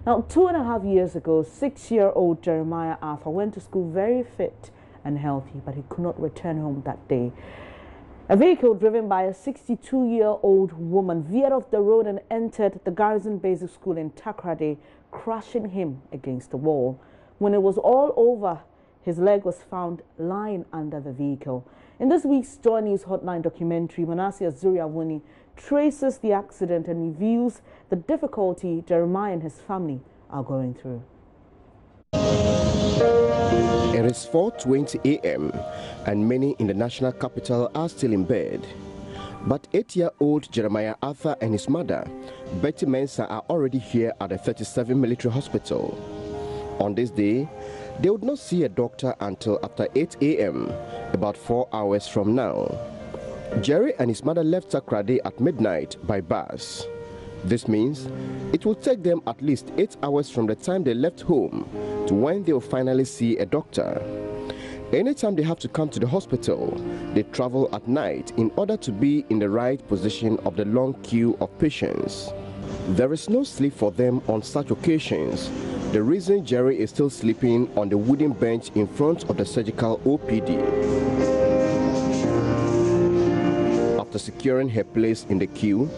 Now, 2.5 years ago, 6-year-old Jeremiah Arthur went to school very fit and healthy, but he could not return home that day. A vehicle driven by a 62-year-old woman veered off the road and entered the Garrison Basic School in Takoradi, crushing him against the wall. When it was all over, his leg was found lying under the vehicle. In this week's JoyNews Hotline documentary, Manasseh Azuriawuni traces the accident and reveals the difficulty Jeremiah and his family are going through. It is 4:20 a.m. and many in the national capital are still in bed. But 8-year-old Jeremiah Arthur and his mother, Betty Mensah, are already here at the 37 Military Hospital. On this day, they would not see a doctor until after 8 a.m., about 4 hours from now. Jerry and his mother left Takoradi at midnight by bus. This means it will take them at least 8 hours from the time they left home to when they will finally see a doctor. Anytime they have to come to the hospital, they travel at night in order to be in the right position of the long queue of patients. There is no sleep for them on such occasions. The reason Jerry is still sleeping on the wooden bench in front of the surgical OPD. After securing her place in the queue,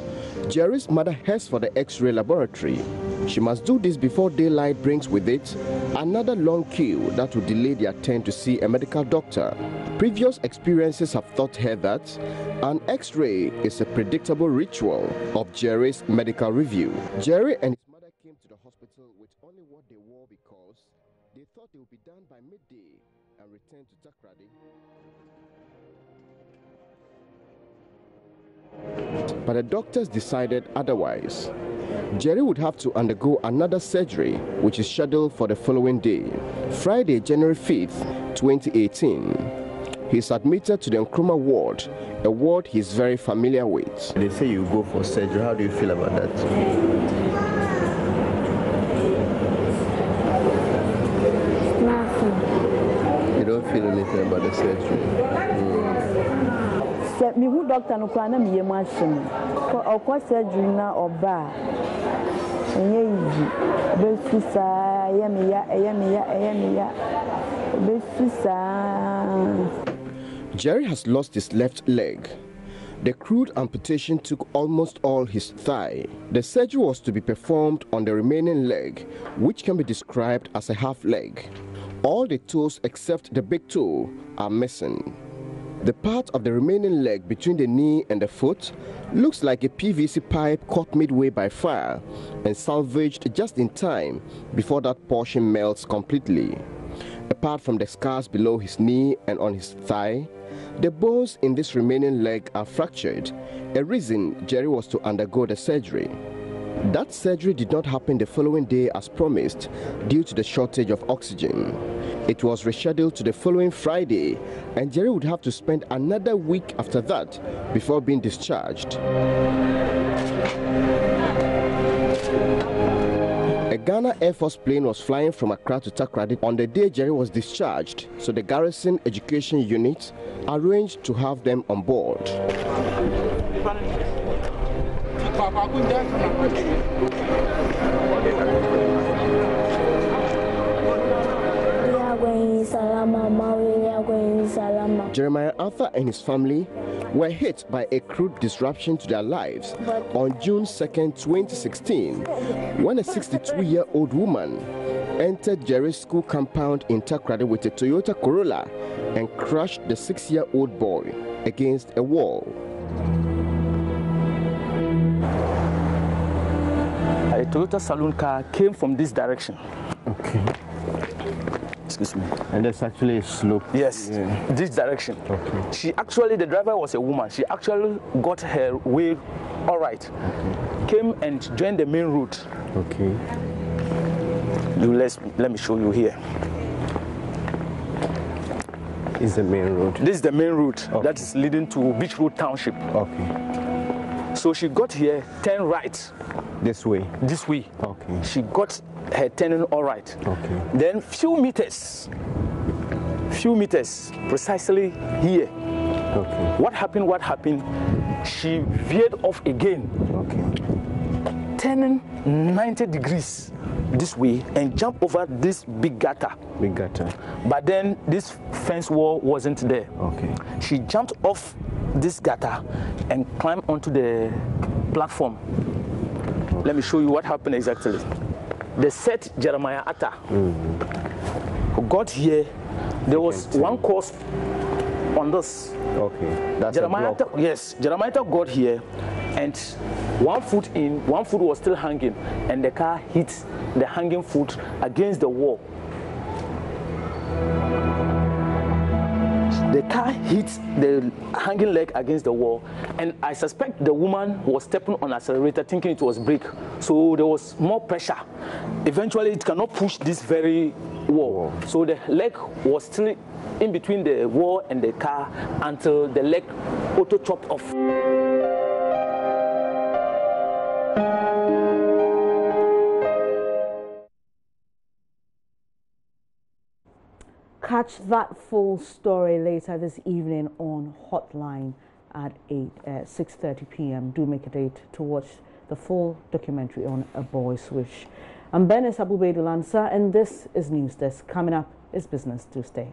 Jerry's mother heads for the X-ray laboratory. She must do this before daylight brings with it another long queue that will delay their turn to see a medical doctor. Previous experiences have taught her that an X-ray is a predictable ritual of Jerry's medical review. Jerry and his mother came to the hospital with only what they wore because they thought they would be done by midday and return to Takoradi. But the doctors decided otherwise. Jerry would have to undergo another surgery, which is scheduled for the following day, Friday, January 5th, 2018. He is admitted to the Nkrumah ward, a ward he is very familiar with. They say you go for surgery. How do you feel about that? Nothing. You don't feel anything about the surgery? Me who doctor no kwa na me machine ko kwa surgery na oba enye easy besusa ya besusa. Jerry has lost his left leg. The crude amputation took almost all his thigh. The surgery was to be performed on the remaining leg, which can be described as a half leg. All the toes except the big toe are missing. The part of the remaining leg between the knee and the foot looks like a PVC pipe caught midway by fire and salvaged just in time before that portion melts completely. Apart from the scars below his knee and on his thigh, the bones in this remaining leg are fractured, a reason Jerry was to undergo the surgery. That surgery did not happen the following day as promised due to the shortage of oxygen. It was rescheduled to the following Friday, and Jerry would have to spend another week after that before being discharged. A Ghana Air Force plane was flying from Accra to Takoradi on the day Jerry was discharged, so the Garrison Education Unit arranged to have them on board. Jeremiah Arthur and his family were hit by a crude disruption to their lives on June 2nd, 2016, when a 62-year-old woman entered Jerry's school compound in Takoradi with a Toyota Corolla and crushed the 6-year-old boy against a wall. A Toyota saloon car came from this direction. Okay. Excuse me. And there's actually a slope. Yes, this direction. Okay. The driver was a woman. She actually got her way all right. Okay. Came and joined the main route. Okay. Let me show you here. Is the main road. This is the main route that is leading to Beach Road Township. Okay. So she got here, turn right. This way? This way. Okay. She got her turning all right. Okay. Then few meters, precisely here. Okay. What happened? She veered off again. Okay. Turning 90 degrees this way and jump over this big gutter. Big gutter. But then this fence wall wasn't there. Okay. She jumped off this gutter and climbed onto the platform. Let me show you what happened exactly. The set Jeremiah Atta who got here, there was one course on this. Okay. That's Jeremiah a block. yes, Jeremiah got here and 1 foot in, 1 foot was still hanging, and the car hit the hanging foot against the wall. The car hit the hanging leg against the wall, and I suspect the woman was stepping on accelerator thinking it was brake, so there was more pressure. Eventually it cannot push this very wall, so the leg was still in between the wall and the car until the leg auto chopped off. Catch that full story later this evening on Hotline at 6:30 p.m. Do make a date to watch the full documentary on A Boy's Wish. I'm Benes Abubedu Lansa, and this is News Desk. Coming up is Business Tuesday.